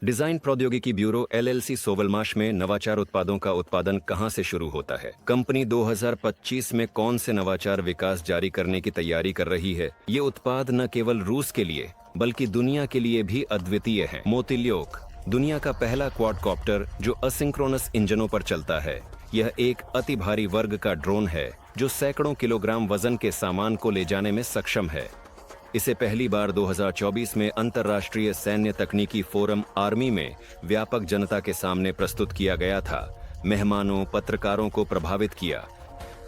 Design प्रौद्योगिकी bureau LLC सोवलमाश में नवाचार उत्पादों का उत्पादन कहां से शुरू होता है? कंपनी 2025 में कौन से नवाचार विकास जारी करने की तैयारी कर रही है? ये उत्पाद न केवल रूस के लिए बल्कि दुनिया के लिए भी अद्वितीय है। मोतिल्योक, दुनिया का पहला क्वाडकॉप्टर जो असिंक्रोनस इंजनों पर चलता है। यह एक अति भारी वर्ग का ड्रोन है जो सैकड़ों किलोग्राम वजन के सामान को ले जाने में सक्षम है। इसे पहली बार 2024 में अंतर्राष्ट्रीय सैन्य तकनीकी फोरम आर्मी में व्यापक जनता के सामने प्रस्तुत किया गया था। मेहमानों, पत्रकारों को प्रभावित किया।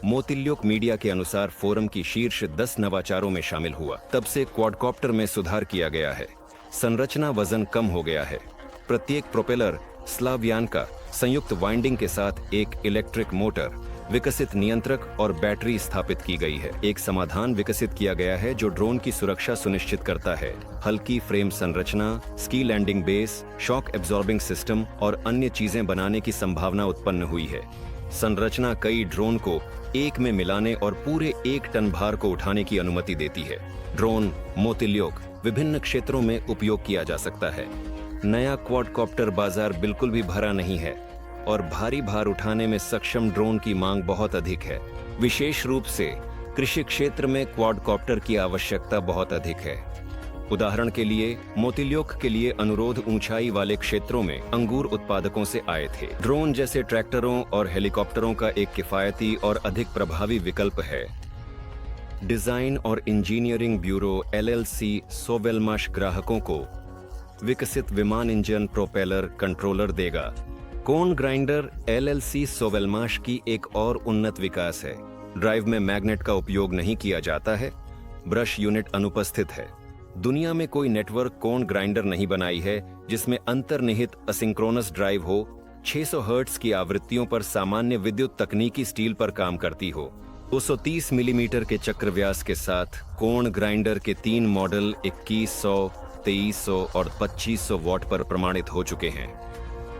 मोतिल्योक मीडिया के अनुसार फोरम की शीर्ष 10 नवाचारों में शामिल हुआ। तब से क्वाडकॉप्टर में सुधार किया गया है। संरचना वजन कम हो गया है। प्रत्येक प्रोपेलर स्लावियानका संयुक्त वाइंडिंग के साथ एक इलेक्ट्रिक मोटर, विकसित नियंत्रक और बैटरी स्थापित की गई है। एक समाधान विकसित किया गया है जो ड्रोन की सुरक्षा सुनिश्चित करता है। हल्की फ्रेम संरचना, ski landing base, shock absorbing system और अन्य चीजें बनाने की संभावना उत्पन्न हुई है। संरचना कई ड्रोन को एक में मिलाने और पूरे 1 टन भार को उठाने की अनुमति देती है। ड्रोन मोतिल्योक विभिन्न क्षेत्रों में उपयोग किया जा सकता है। नया क्वाडकॉप्टर बाजार बिल्कुल भी भरा नहीं है और भारी भार उठाने में सक्षम ड्रोन की मांग बहुत अधिक है। विशेष रूप से कृषि क्षेत्र में क्वाडकॉप्टर की आवश्यकता बहुत अधिक है। उदाहरण के लिए मोतिल्योक के लिए अनुरोध ऊंचाई वाले क्षेत्रों में अंगूर उत्पादकों से आए थे। ड्रोन जैसे ट्रैक्टरों और हेलीकॉप्टरों का एक किफायती और अधिक प्रभावी विकल्प है। डिजाइन और इंजीनियरिंग ब्यूरो एलएलसी सोवेलमाश ग्राहकों को विकसित विमान इंजन प्रोपेलर कंट्रोलर देगा। कोन ग्राइंडर एलएलसी सोवेलमाश की एक और उन्नत विकास है। ड्राइव में मैग्नेट का उपयोग नहीं किया जाता है। ब्रश यूनिट अनुपस्थित है। दुनिया में कोई नेटवर्क कोन ग्राइंडर नहीं बनाई है जिसमें अंतर्निहित असिंक्रोनस ड्राइव हो। 600 हर्ट्ज की आवृत्तियों पर सामान्य विद्युत तकनीकी स्टील पर काम करती हो। 230 मिलीमीटर के चक्र व्यास के साथ कोन ग्राइंडर के 3 मॉडल 2100, 2300 और 2500 वॉट पर प्रमाणित हो चुके हैं।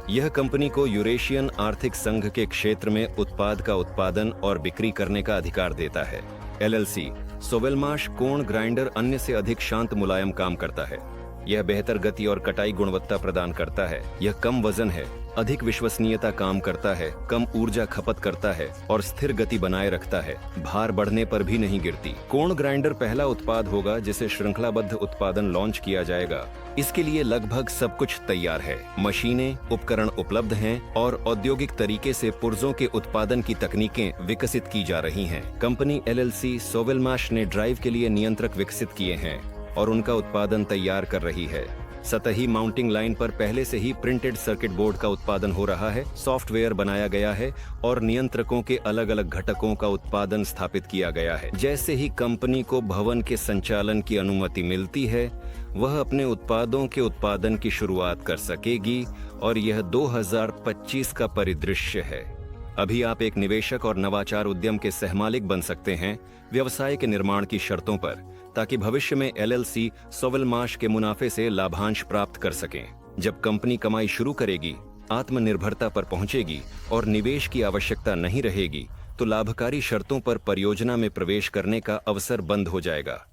यह कंपनी को यूरेशियन आर्थिक संघ के क्षेत्र में उत्पाद का उत्पादन और बिक्री करने का अधिकार देता है। एलएलसी सोवेलमाश कोण ग्राइंडर अन्य से अधिक शांत मुलायम काम करता है। यह बेहतर गति और कटाई गुणवत्ता प्रदान करता है। यह कम वजन है, अधिक विश्वसनीयता काम करता है, कम ऊर्जा खपत करता है और स्थिर गति बनाए रखता है। भार बढ़ने पर भी नहीं गिरती। कोण ग्राइंडर पहला उत्पाद होगा जिसे श्रृंखलाबद्ध उत्पादन लॉन्च किया जाएगा। इसके लिए लगभग सब कुछ तैयार है। मशीनें, उपकरण उपलब्ध हैं और औद्योगिक तरीके से पुर्जों के उत्पादन की तकनीकें विकसित की जा रही हैं। कंपनी एलएलसी सोवेलमाश ने ड्राइव के लिए नियंत्रक विकसित किए हैं और उनका उत्पादन तैयार कर रही है। सतही माउंटिंग लाइन पर पहले से ही प्रिंटेड सर्किट बोर्ड का उत्पादन हो रहा है। सॉफ्टवेयर बनाया गया है और नियंत्रकों के अलग अलग घटकों का उत्पादन स्थापित किया गया है। जैसे ही कंपनी को भवन के संचालन की अनुमति मिलती है, वह अपने उत्पादों के उत्पादन की शुरुआत कर सकेगी और यह 2025 का परिदृश्य है। अभी आप एक निवेशक और नवाचार उद्यम के सहमालिक बन सकते हैं व्यवसाय के निर्माण की शर्तों पर, ताकि भविष्य में एलएलसी सोवेलमाश के मुनाफे से लाभांश प्राप्त कर सकें। जब कंपनी कमाई शुरू करेगी, आत्मनिर्भरता पर पहुंचेगी और निवेश की आवश्यकता नहीं रहेगी, तो लाभकारी शर्तों पर परियोजना में प्रवेश करने का अवसर बंद हो जाएगा।